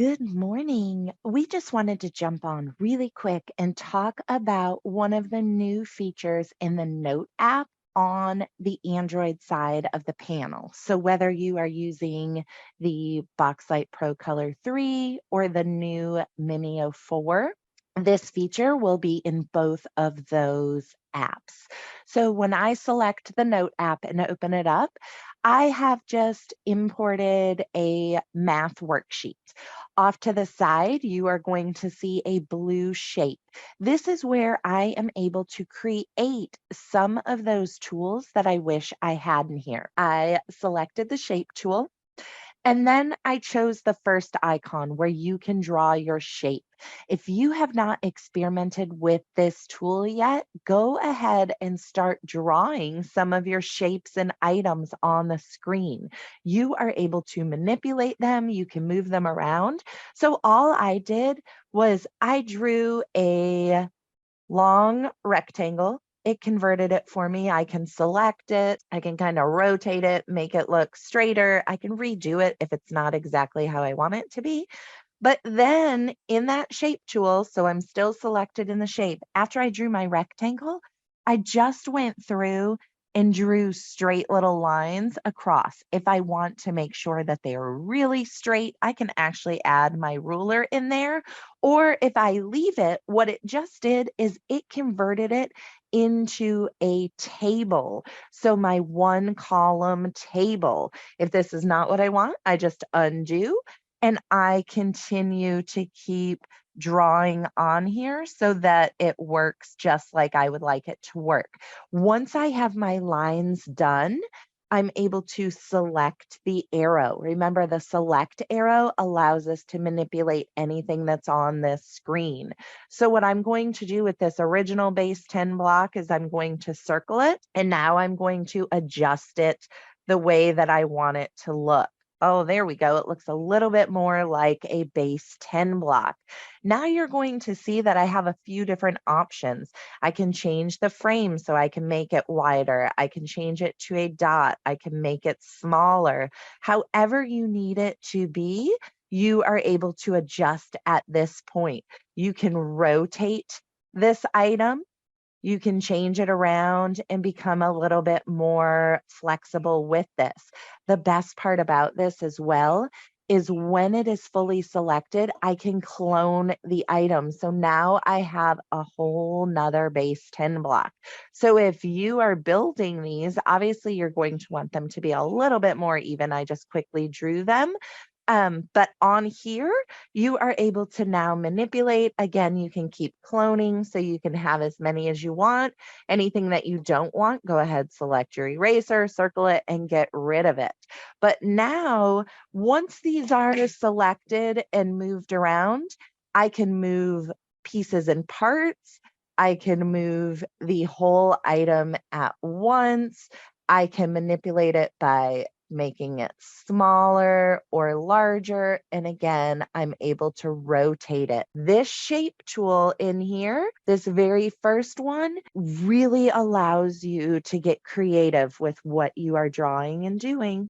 Good morning. We just wanted to jump on really quick and talk about one of the new features in the Note app on the Android side of the panel. So, whether you are using the Boxlight ProColor3 or the new Mini 04, this feature will be in both of those apps. So, when I select the Note app and open it up, I have just imported a math worksheet. Off to the side, you are going to see a blue shape. This is where I am able to create some of those tools that I wish I had in here. I selected the shape tool. And then I chose the first icon where you can draw your shape. If you have not experimented with this tool yet, go ahead and start drawing some of your shapes and items on the screen. You are able to manipulate them, you can move them around. So all I did was I drew a long rectangle. It converted it for me. I can select it. I can kind of rotate it, make it look straighter. I can redo it if it's not exactly how I want it to be. But then in that shape tool, so I'm still selected in the shape, after I drew my rectangle, I just went through and drew straight little lines across. If I want to make sure that they are really straight, I can actually add my ruler in there. Or if I leave it, what it just did is it converted it into a table. So my one column table. If this is not what I want, I just undo and I continue to keep drawing on here so that it works just like I would like it to work. Once I have my lines done, I'm able to select the arrow. Remember, the select arrow allows us to manipulate anything that's on this screen. So what I'm going to do with this original base 10 block is I'm going to circle it, and now I'm going to adjust it the way that I want it to look. Oh, there we go. It looks a little bit more like a base 10 block. Now you're going to see that I have a few different options. I can change the frame so I can make it wider. I can change it to a dot. I can make it smaller. However you need it to be, you are able to adjust at this point. You can rotate this item. You can change it around and become a little bit more flexible with this. The best part about this as well is when it is fully selected, I can clone the item. So now I have a whole nother base 10 block. So if you are building these, obviously you're going to want them to be a little bit more even. I just quickly drew them. But on here, you are able to now manipulate. Again, you can keep cloning so you can have as many as you want. Anything that you don't want, go ahead, select your eraser, circle it, and get rid of it. But now, once these are selected and moved around, I can move pieces and parts. I can move the whole item at once. I can manipulate it by making it smaller or larger. And again, I'm able to rotate it. This shape tool in here, this very first one, really allows you to get creative with what you are drawing and doing.